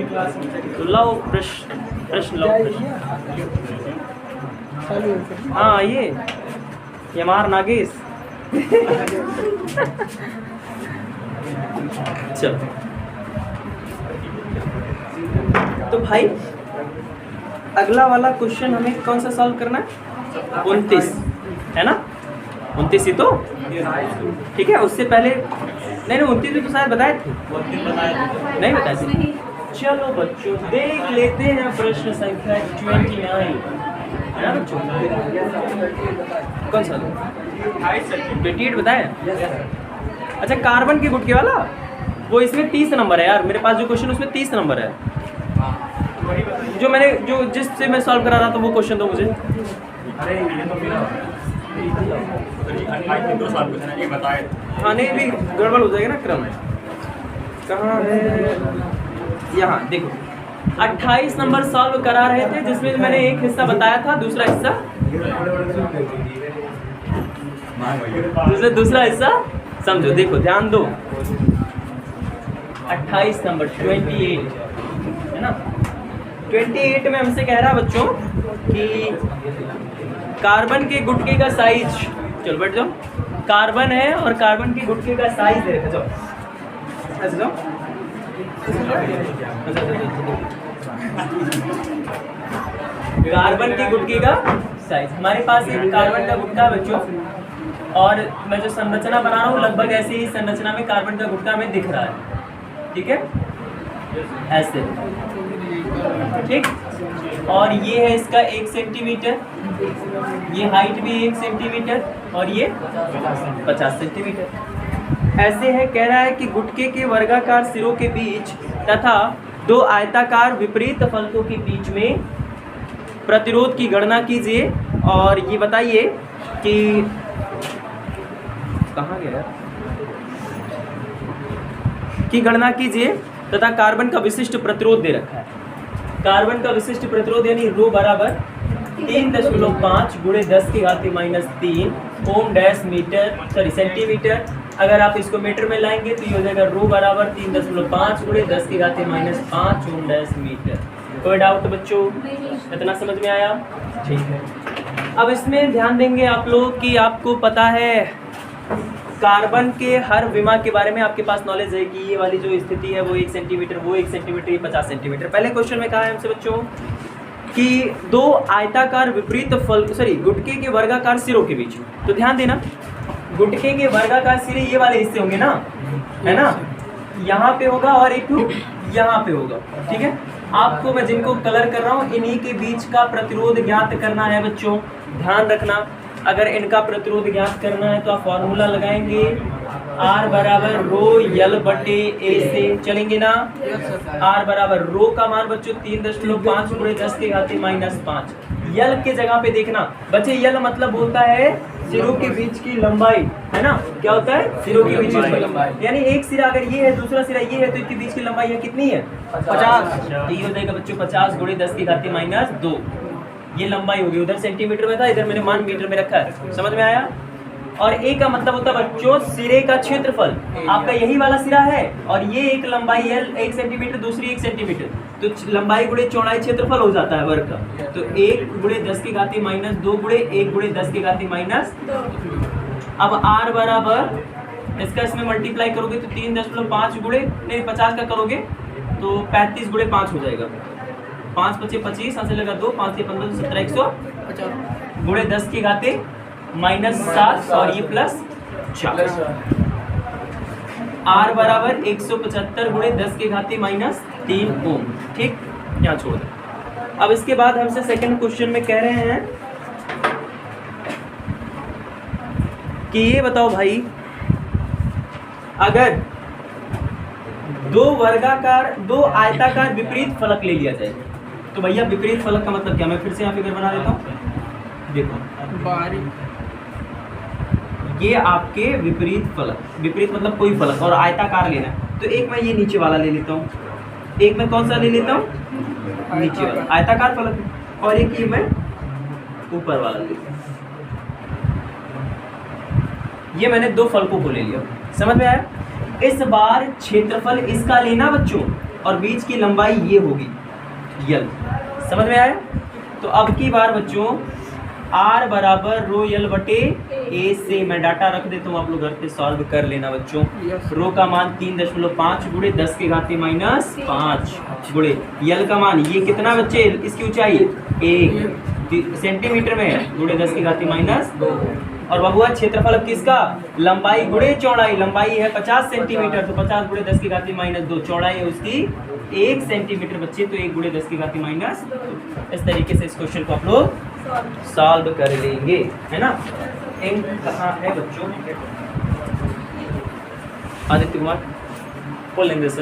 तो लाओ प्रश्न लाओ प्रश्न। हाँ आइए यमार नागेश। चलो तो भाई अगला वाला क्वेश्चन हमें कौन सा सॉल्व करना है? 29 है ना? 29 ही तो ठीक है। उससे पहले नहीं 29 तो शायद बताए थे, नहीं बताए थे। चलो बच्चों देख लेते हैं प्रश्न संख्या 29 है ना बच्चों? कौन सा 28 बताए? अच्छा कार्बन के गुटके वाला वो इसमें 30 नंबर है यार। मेरे पास जो क्वेश्चन उसमें 30 नंबर है। जो मैंने जो जिससे मैं सॉल्व करा रहा था वो क्वेश्चन दो मुझे। अरे ये तो मेरा हाँ नहीं भी गड़बड़ हो जाएगा ना क्रम। कहाँ है? यहाँ देखो 28 नंबर सॉल्व करा रहे थे जिसमें मैंने एक हिस्सा बताया था, दूसरा हिस्सा समझो। देखो ध्यान दो 28 नंबर 28 है ना? 28 में हमसे कह रहा बच्चों कि कार्बन के गुटके का साइज, चलो बैठ जाओ। कार्बन है और कार्बन के गुटके का साइज दे रखा। जाओ ऐसे जाओ। कार्बन के गुटके का साइज, हमारे पास एक कार्बन का गुटका है बच्चों, और मैं जो संरचना बना रहा हूँ लगभग ऐसी ही संरचना में कार्बन का गुटका हमें दिख रहा है। ठीक है ऐसे, ठीक। और ये है इसका 1 सेंटीमीटर, ये हाइट भी 1 सेंटीमीटर और ये 50 सेंटीमीटर। ऐसे है कह रहा है कि गुटके के वर्गाकार सिरों के बीच तथा दो आयताकार विपरीत फलकों के बीच में प्रतिरोध की गणना कीजिए और ये बताइए कि कहाँ गया की गणना कीजिए तथा कार्बन का विशिष्ट प्रतिरोध दे रखा है। कार्बन का विशिष्ट प्रतिरोध यानी रो बराबर 3.5 गुणे 10 की घात -3 ओम डैश मीटर सॉरी सेंटीमीटर। अगर आप इसको मीटर में लाएंगे तो ये हो जाएगा रो बराबर 3.5 गुणे 10 की घात -5 ओम डैश मीटर। कोई डाउट बच्चों? इतना समझ में आया? ठीक है। अब इसमें ध्यान देंगे आप लोग कि आपको पता है कार्बन के हर विमा के बारे में आपके पास नॉलेज है कि ये वाली जो स्थिति है वो 1 सेंटीमीटर, वो 1 सेंटीमीटर, ये 50 सेंटीमीटर। पहले क्वेश्चन में कहा है हमसे बच्चों कि दो आयताकार विपरीत गुटके के वर्गाकार सिरों के बीच। तो ध्यान देना गुटके के वर्गाकार सिरे ये वाले हिस्से होंगे ना, है ना? यहाँ पे होगा और एक यहाँ पे होगा। ठीक है, आपको मैं जिनको कलर कर रहा हूँ इन्हीं के बीच का प्रतिरोध ज्ञात करना है बच्चों। ध्यान रखना अगर इनका प्रतिरोध ज्ञात करना है तो आप फॉर्मूला लगाएंगे R बराबर रो यल बटे ए से चलेंगे ना। R बराबर रो का मान बच्चों 3.5 गुणे 10 की घात -5। यल के जगह पे देखना बच्चे, यल मतलब होता है सिरों के बीच की लंबाई, है ना? क्या होता है? सिरों के बीच की लंबाई। यानी एक सिरा अगर ये है दूसरा सिरा ये है तो इनके बीच की लंबाई है कितनी है? 50। ये हो जाएगा बच्चों 50 गुणे 10 की घात -2। ये लंबाई होगी। उधर सेंटीमीटर में था, इधर मैंने मान मीटर में रखा है। समझ में आया? और ए का मतलब होता है बच्चों सिरे का क्षेत्रफल। आपका यही वाला सिरा है और ये एक लंबाई है 1 सेंटीमीटर, दूसरी 1 सेंटीमीटर, तो लंबाई गुणे चौड़ाई क्षेत्रफल हो जाता है वर्ग का। तो 1 गुणे 10 की घात -2 गुणे 1 गुणे 10 की घात -2। अब R बराबर इसका इसमें मल्टीप्लाई करोगे तो 3.5 गुणे नहीं 50 का करोगे तो 35 गुणे 5 हो जाएगा। 5 × 5 = 25, यहाँ से लगा 2, 5 × 15 = 17, 150 गुणे 10 की घाते -7 और ये +4। R बराबर 175 गुणे 10 की घाते -3 ओम। ठीक, यहाँ छोड़ दो। अब इसके बाद हमसे सेकंड क्वेश्चन में कह रहे हैं कि ये बताओ भाई अगर दो आयताकार विपरीत फलक ले लिया जाए तो भैया विपरीत फलक का मतलब क्या? मैं फिर से यहाँ फिगर बना देता हूँ। देखो ये आपके विपरीत फलक, विपरीत मतलब कोई फलक, और आयताकार लेना है तो एक मैं ये नीचे वाला ले लेता हूँ, एक मैं कौन सा ले लेता हूँ? नीचे वाला आयताकार फलक, और एक ये मैं ऊपर वाला ले लेता हूँ। ये मैंने दो फलकों को ले लिया। समझ में आया? इस बार क्षेत्रफल इसका लेना बच्चों, और बीच की लंबाई ये होगी यल। समझ में आया? तो अब की बार बच्चों r बराबर रो यल बटे ए से मैं डाटा रख देता हूँ, आप लोग घर पे सॉल्व कर लेना बच्चों। रो का मान 3.5 गुणे 10 की घात माइनस 5 गुणे यल का मान ये कितना बच्चे, इसकी ऊंचाई 1 सेंटीमीटर में है गुणे 10 की घात माइनस 2। और बबुआ क्षेत्रफल अब किसका, लंबाई गुणे चौड़ाई, लंबाई है 50 सेंटीमीटर तो 50 गुणे 10 की घात माइनस 2, चौड़ाई है उसकी 1 सेंटीमीटर बच्चे, तो 1 गुणे 10 की घात माइनस 2। इस तरीके से इस क्वेश्चन को आप लोग सॉल्व कर लेंगे, है ना। इन कहाँ है बच्चों, आदित्य कुमार पुल इन दिस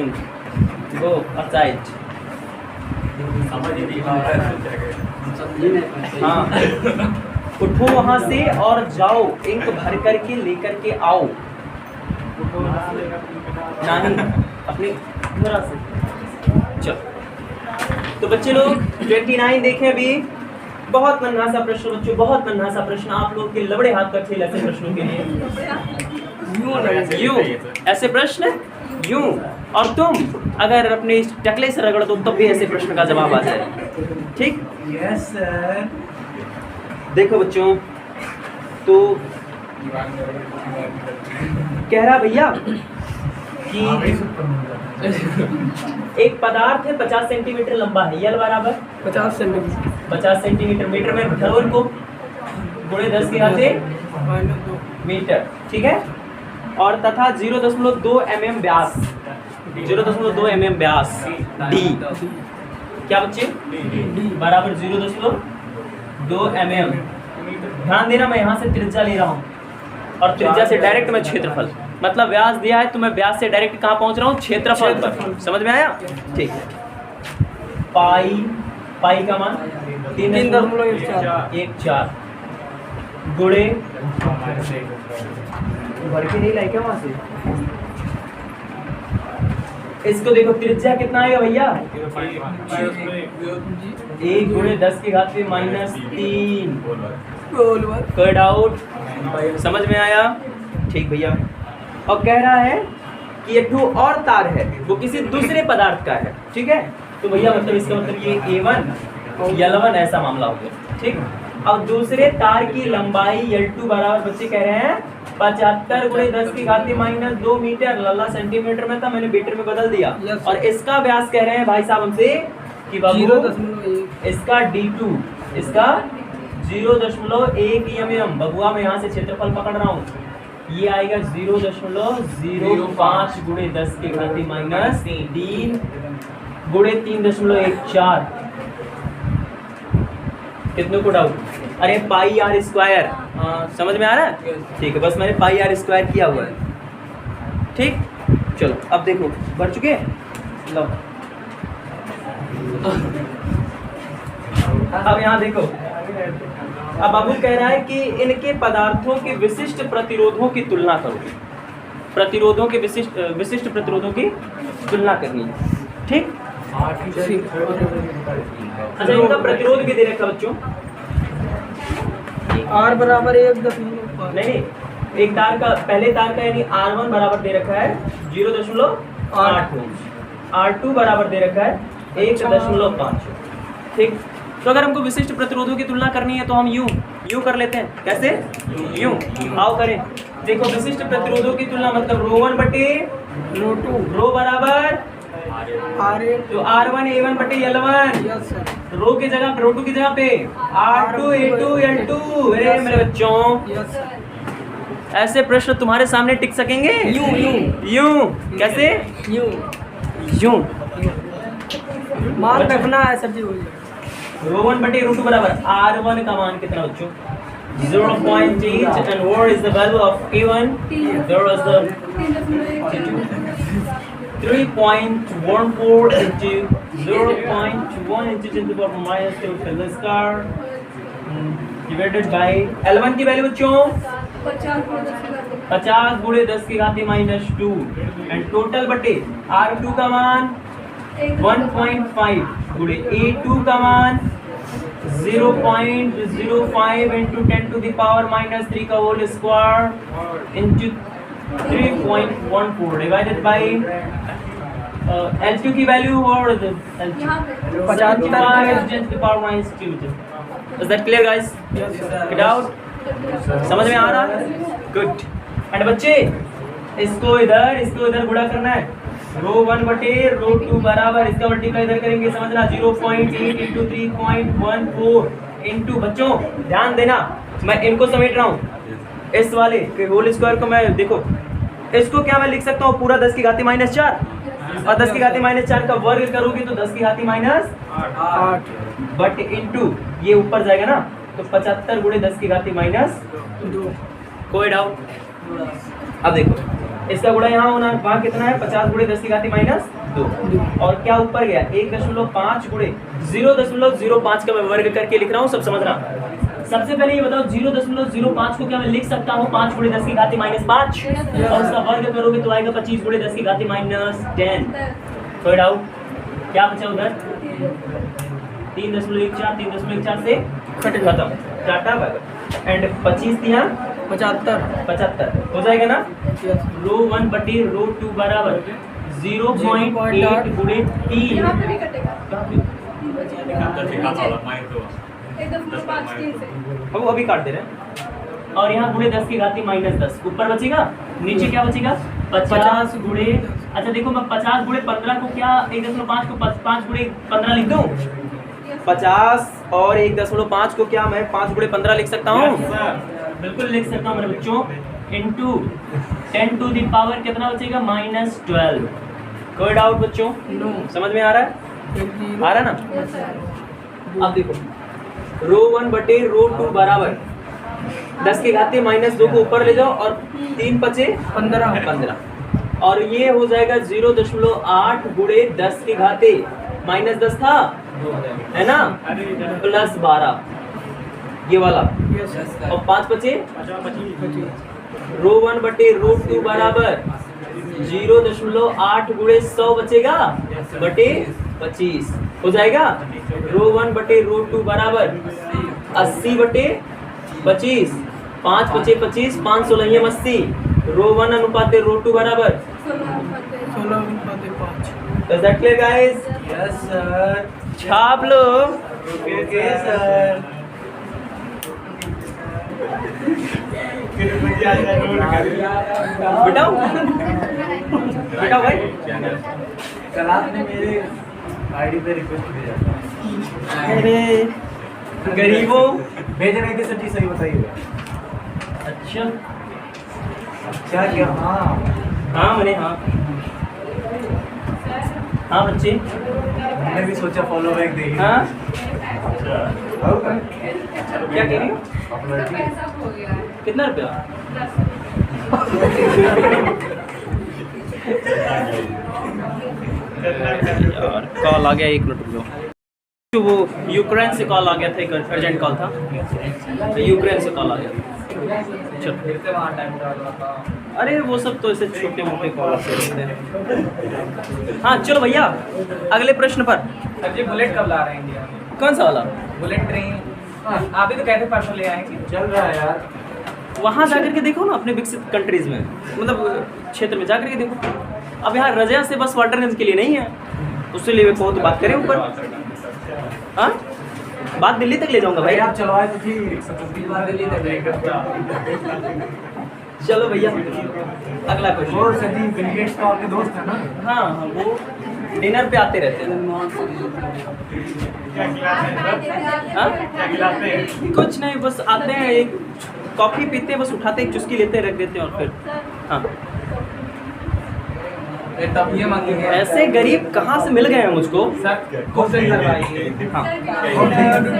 गो असाइड। हाँ उठो वहां से और जाओ, इंक भर करके लेकर के आओ। नहीं अपने जरा से चलो। तो बच्चे लोग 29 देखें अभी। बहुत नन्हा सा प्रश्न बच्चों, बहुत नन्हा सा प्रश्न, आप लोग के लबड़े हाथ का खेल ऐसे प्रश्नों के लिए। यूं ऐसे प्रश्न यूं, और तुम अगर अपने टकले से रगड़ दो तब भी ऐसे प्रश्न का जवाब आ जाए। ठीक, यस सर। देखो बच्चों, तो कह रहा भैया कि एक पदार्थ है 50 सेंटीमीटर लंबा है, यल बराबर 50 सेंटीमीटर 50 सेंटीमीटर, मीटर में धरो इनको, गुणे 10 की घात मीटर, ठीक है। और तथा 0.2 mm व्यास, 0.2 mm व्यास डी, क्या बच्चे, बराबर 0.2 mm। ध्यान देना मैं यहाँ से त्रिज्या ले रहा हूँ और त्रिज्या से डायरेक्ट मैं क्षेत्रफल, मतलब व्यास दिया है तो मैं व्यास से डायरेक्ट कहाँ पहुँच रहा हूँ, क्षेत्रफल पर। समझ में आया? ठीक है। पाई, पाई का मान 3.14 गुणे, भर के नहीं लाए क्या वहाँ से, इसको देखो त्रिज्या कितना आएगा भैया, 1 गुणे 10 की घात माइनस 3। कट आउट, समझ में आया? ठीक भैया। और कह रहा है कि ये टू और तार है, वो किसी दूसरे पदार्थ का है, ठीक है। तो भैया मतलब इसका मतलब ये A1 L1 ऐसा मामला हो गया, ठीक। अब दूसरे तार की लंबाई L2 बराबर बच्चे कह रहे हैं 75 गुणे 10 की घात माइनस 2 मीटर, लल्ला सेंटीमीटर में था मैंने मीटर में बदल दिया। और इसका व्यास कह रहे हैं भाई साहब हमसे कि बाबू इसका D2, इसका 0.1 mm। बबुआ मैं यहाँ से क्षेत्रफल पकड़ रहा हूँ, ये आएगा 0.05 गुणे 10 की घात माइनस 3 गुणे 3.14। कितने को डाउट? अरे पाई आर स्क्वायर, समझ में आ रहा है? ठीक है, बस मैंने पाई आर स्क्वायर किया हुआ है, ठीक। चलो अब देखो बढ़ चुके हैं, लो अब यहाँ देखो। अब बाबू कह रहा है कि इनके पदार्थों के विशिष्ट प्रतिरोधों की तुलना करो, प्रतिरोधों के विशिष्ट प्रतिरोधों की तुलना करनी है, ठीक। अच्छा इनका प्रतिरोध भी दे रखा बच्चों, R बराबर 1.5। नहीं एक तार का, पहले तार का यानी R1 बराबर दे रखा है 0.8 ओम, R2 बराबर दे रखा है 1.5, ठीक। तो अगर हमको विशिष्ट प्रतिरोधों की तुलना करनी है तो हम यूं कर लेते हैं। कैसे? यूं। आओ करें। देखो विशिष्ट प्रतिरोधों की तुलना मतलब रो1 बटे रो2, रो बराबर तो R1 A1 बटे L1, रो की जगह रो2 की जगह पे R2 A2 L2। अरे मेरे बच्चों ऐसे प्रश्न तुम्हारे सामने टिक सकेंगे? यूं। कैसे? यूं मान रखना है सब्जी हो जाएगा। रो1 बटे रो2 बराबर R1 का मान कितना बच्चों? 0.8 and what is the value of A1? There was the 3.14 into 0.1 into 10 to the power minus 2 Kelvin square divided by L1 की वैल्यू बच्चों 50 गुणे 10 की घात माइनस 2 एंड टोटल बटे R2 का मान 1.5 गुणे A2 का मान 0.05 into 10 to the power minus 3 का whole square into 3.14 divided by LQ की वैल्यू और यहाँ पे 75 Is that clear guys? Get out? समझ में आ रहा है? Good. एंड बच्चे इसको इधर गुणा करना है। रो 1 बटे रो 2 बराबर इसका मल्टीप्लाई इधर करेंगे, समझना 0.8 इंटू 3.14 इंटू, बच्चों ध्यान देना मैं इनको समेट रहा हूँ। इस वाले के होल स्क्वायर को मैं देखो इसको क्या मैं लिख सकता हूँ पूरा 10 की घाती माइनस 4 और 10 की घाती माइनस 4 का वर्ग करोगे तो 10 की घाती माइनस 8 बट इंटू ये ऊपर जाएगा ना तो 75 गुणे 10 की घाती माइनस 2 कोई डाउट? अब देखो इसका गुणा यहाँ होना है, वहाँ कितना है 50 गुणे 10 की घाती माइनस 2 और क्या ऊपर गया 1.5 गुणे 0.05 का मैं वर्ग करके लिख रहा हूँ, सब समझना। सबसे पहले ये बताओ 0.05 को क्या मैं लिख सकता हूँ 5 गुणे 10 की घाती माइनस 5 और उसका वर्ग करोगे तो आएगा 25 गुणे 10 की घाती माइनस 10। कोई डाउट? क्या बचा उधर 3.14 से खत्म टाटा एंड 25 दिया 75 हो जाएगा ना। रो 1 बटे रो 2 बराबर 0.8 गुणे 3 यहाँ पे भी कटेगा हम अभी काट दे रहे हैं और यहाँ गुणे 10 की घाती माइनस 10 ऊपर बचेगा, नीचे क्या बचेगा 50 गुणे, अच्छा देखो मैं 50 गुणे 15 को क्या 1.5 को 5 गुणे 15 लिख दूं 50 और 1.5 को क्या मैं 5 गुणे 15 लिख सकता हूँ? बिल्कुल लिख सकता हूँ मेरे बच्चों। इंटू 10 टू दी पावर कितना बचेगा -12। कोई डाउट बच्चों? नो समझ में आ रहा है? आ रहा है ना? अब देखो रो 1 बटे रो 2 बराबर 10 की घाती -2 को ऊपर ले जाओ और 3 बचे 15 और ये हो जाएगा 0.8 गुणे 10 की घाती -10 था है ना प्लस 12 ये वाला और 5 बचे रो 1 बटे रो 2 बराबर 0.8 गुणे 100 बचेगा बटे 25 हो जाएगा। रो 1 बटे रो 2 बराबर 80 बटे 25 5 बचे 25 5 16 80 रो 1 अनुपात रो 2 बराबर 16:5 Is that clear guys? Yes sir. छाप लो। Okay sir. बिठाओ बिठाओ भाई। कल आपने मेरे आईडी पे रिक्वेस्ट भेजा अरे गरीबों भेज रहे थे सर जी, सही बताइए। अच्छा अच्छा क्या? हाँ मैंने हाँ बच्चे मैंने भी सोचा फॉलो बैक देगी। हाँ होगा। क्या कह रही हो? पैसा हो गया है कितना रुपया? यार कॉल आ गया, 1 मिनट रुक जाओ। तो वो यूक्रेन से कॉल आ गया था, एक अर्जेंट कॉल था तो यूक्रेन से कॉल आ गया। चलो अरे वो सब तो ऐसे छोटे मोटे कॉल आते रहते हैं। हाँ चलो भैया अगले प्रश्न पर। सर जी बुलेट कब ला रहे हैं इंडिया में? कौन सा वाला? बुलेट ट्रेन आप ही तो कहते परसों ले आएंगे। चल रहा है यार। वहाँ जाकर के देखो ना अपने विकसित कंट्रीज में, मतलब क्षेत्र में जाकर के देखो। अब यहाँ रजा से बस वाटर गन्स के लिए नहीं है, उससे लिए कहो तो बात करें ऊपर। हाँ बात दिल्ली तक ले जाऊंगा भाई। आप चलवाए तो ठीक। दिल्ली तक लेकर चलो भैया अगला और क्वेश्चन। सर जी बिल गेट्स का आपके दोस्त है ना? हाँ हाँ वो डिनर पे आते रहते हैं। हाँ? कुछ नहीं बस आते हैं, एक कॉफी पीते हैं, बस उठाते हैं, एक चुस्की लेते हैं, रख देते हैं और फिर हाँ। तब ये मांगेंगे ऐसे गरीब कहाँ से मिल गए हैं मुझको? सर क्वेश्चन करवाइए। हाँ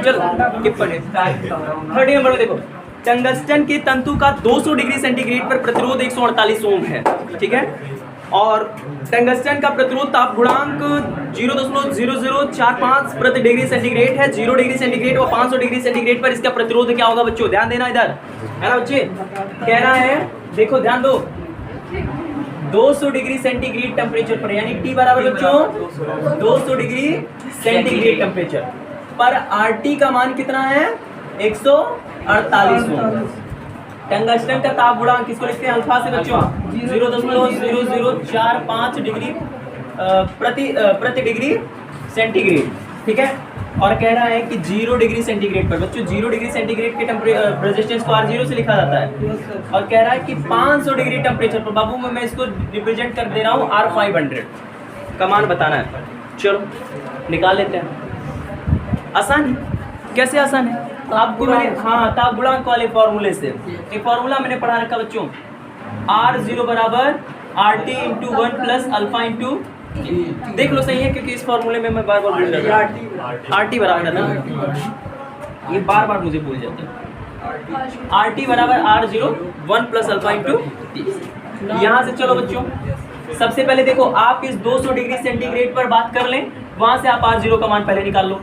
चलो टिप पर 30 नंबर में देखो टंगस्टन के तंतु का 200 डिग्री सेंटीग्रेड पर प्रतिरोध 148 ओम है, ठीक है। और टंगस्टन का प्रतिरोध ताप गुणांक 0.0045 प्रति डिग्री सेंटीग्रेड है। 0 डिग्री सेंटीग्रेड और 500 डिग्री सेंटीग्रेड पर इसका प्रतिरोध क्या होगा बच्चों? ध्यान देना इधर, है ना बच्चे? कह रहा है देखो ध्यान दो 200 डिग्री सेंटीग्रेड टेम्परेचर पर, यानी T बराबर बच्चों 200 डिग्री सेंटीग्रेड टेम्परेचर पर RT का मान कितना है? 148 ओम। टंगस्टन का ताप गुणांक किसको लिखते हैं? अल्फा से बच्चों 0.0045 डिग्री प्रति डिग्री सेंटीग्रेड, ठीक है। और कह रहा है कि 0 डिग्री सेंटीग्रेड पर, बच्चों 0 डिग्री सेंटीग्रेड के रेजिस्टेंस को R0 से लिखा जाता है। Yes sir. और कह रहा है कि 500 डिग्री टेम्परेचर पर, बाबू मैं इसको रिप्रेजेंट कर दे रहा हूँ R500 का मान बताना है। चलो निकाल लेते हैं। आसान है, कैसे आसान है? आपको मैंने ताप गुणांक वाले फॉर्मूले से एक फॉर्मूला मैंने पढ़ा रखा बच्चों, R0 बराबर RT into 1 plus alpha into, देख लो सही है क्योंकि इस फॉर्मूले में मैं बार बार भूल रहा था। RT बराबर है ना, ये बार बार मुझे भूल जाता है। RT बराबर R0 1 plus alpha into T। यहाँ से चलो बच्चों, सबसे पहले देखो आप इस 200 डिग्री सेंटीग्रेड पर बात कर लें, वहां से आप R0 का मान पहले निकाल लो।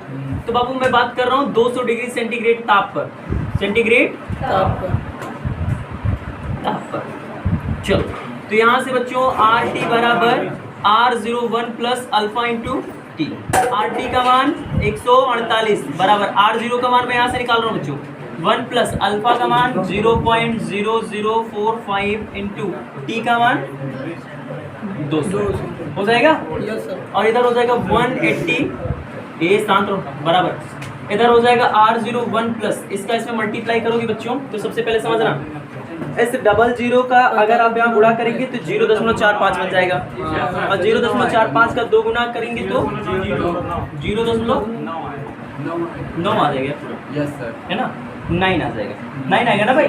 तो बाबू मैं बात कर रहा हूँ 200 डिग्री सेंटीग्रेड ताप पर, सेंटीग्रेड ताप पर। ताप पर। चलो तो यहाँ से बच्चों RT बराबर R0 1 plus alpha into T। RT का मान 148 बराबर R0 का मान मैं यहाँ से निकाल रहा हूँ बच्चों 1 प्लस अल्फा का मान 0.0045 इंटू T का मान 200 हो जाएगा। Yes sir. और इधर हो जाएगा 180, ये शांत रहो, बराबर इधर हो जाएगा R0 1 प्लस, इसका इसमें मल्टीप्लाई करोगे बच्चों तो सबसे पहले समझना इस डबल जीरो का अगर आप यहाँ गुणा करेंगे तो 0.45 बन जाएगा, और 0.45 का 2 गुना करेंगे तो 0.9 आ जाएगा, यस सर। है ना, 9 आ जाएगा, 9 आएगा ना भाई।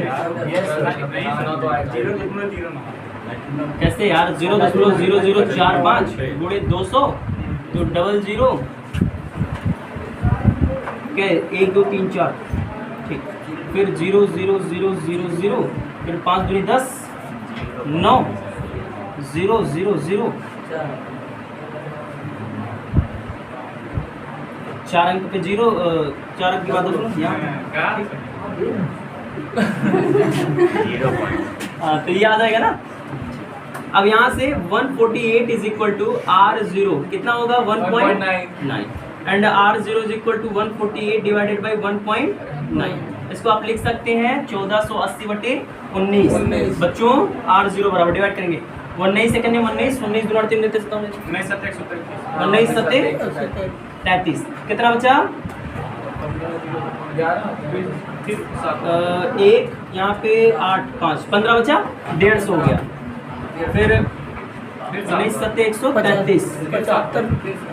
कैसे यार 0.0045 गुणे 200 तो डबल जीरो क्या 1 2 3 4, ठीक, फिर 0 0 0 0 0, फिर 5 दूनी 10 9 0 0 0, 4 अंक पे 0, 4 अंक के बाद हाँ तो ये आ जाएगा ना। अब यहाँ से 148 इज इक्वल टू R0 कितना होगा 1.9 and R0 is equal to 148 divided by 1.9। इसको आप लिख सकते हैं 1480/19। बच्चों R0 बराबर डिवाइड करेंगे 19 सेकंड में 19 19 2 3 19 7 33 कितना बचा, एक यहाँ पे 8 5 15 बचा, 150 हो गया। फिर 19 7 133 75।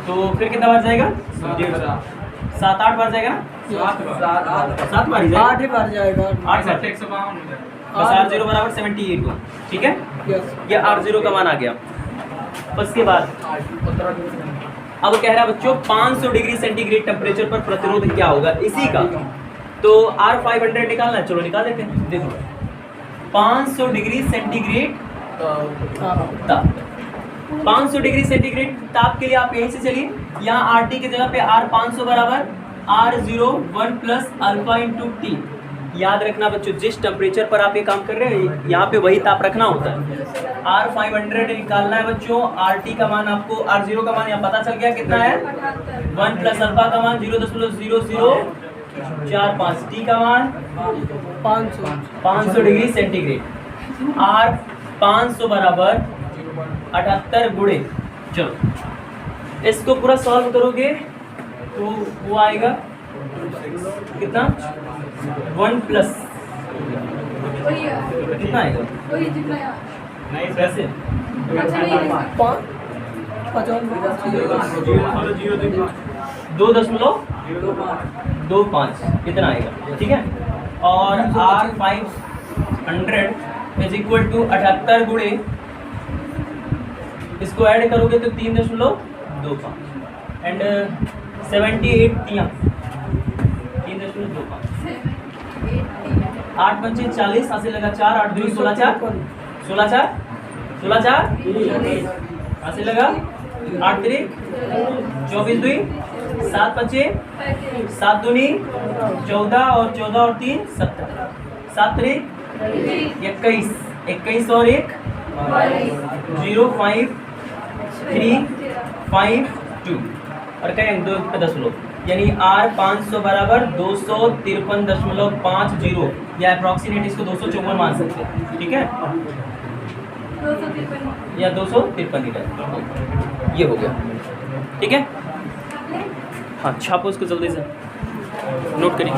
तो फिर कितना बार जाएगा 7 8 बार जाएगा ना, 7 बार ही जाएगा, 8 ही बार जाएगा। 8 बार बस R0 बराबर 78 हुआ, ठीक है। यस। ये R0 का मान आ गया। उसके बाद अब कह रहा है बच्चों 500 डिग्री सेंटीग्रेड टेम्परेचर पर प्रतिरोध क्या होगा इसी का, तो R500 निकालना है, चलो निकाल देते हैं। देखो 500 डिग्री सेंटीग्रेड ताप, 500 डिग्री सेंटीग्रेड ताप के लिए आप यहीं से चलिए, यहाँ RT की जगह पे R500 बराबर R0 1 plus alpha into T। याद रखना बच्चों जिस टेम्परेचर पर आप ये काम कर रहे हैं यहाँ पे वही ताप रखना होता है। R500 निकालना है बच्चों, RT का मान आपको R0 का मान यहाँ पता चल गया कितना है 1 प्लस अल्फा का मान 0.0045, T का मान 500 डिग्री सेंटीग्रेड। R500 बराबर 78 गुणे, चलो इसको पूरा सॉल्व करोगे तो वो आएगा कितना 1 प्लस वही है, कितना आएगा वही जितना है। कैसे अच्छा नहीं है। 2.25 कितना आएगा, ठीक है। और R500 इज इक्वल टू 78 गुणे, इसको ऐड करोगे तो 3.25 एंड 78 तियां 3.25, 8 पंचे 40, हाथ से लगा 4 8 2 16 4 16 4 16 4 हाथ से लगा 8 3 24 2 7 पंचे 7 दूनी 14 और 14 और 3 17 7 3 21 21 और 1 0 5 3 5 2 और कहें 2 पे 10 लोग, यानी R500 बराबर 253.50 या अप्रॉक्सीमेट इसको 254 मान सकते हैं, ठीक है, 253 या 253 ही ये हो गया, ठीक है। हाँ छापो उसको जल्दी से, नोट करिए।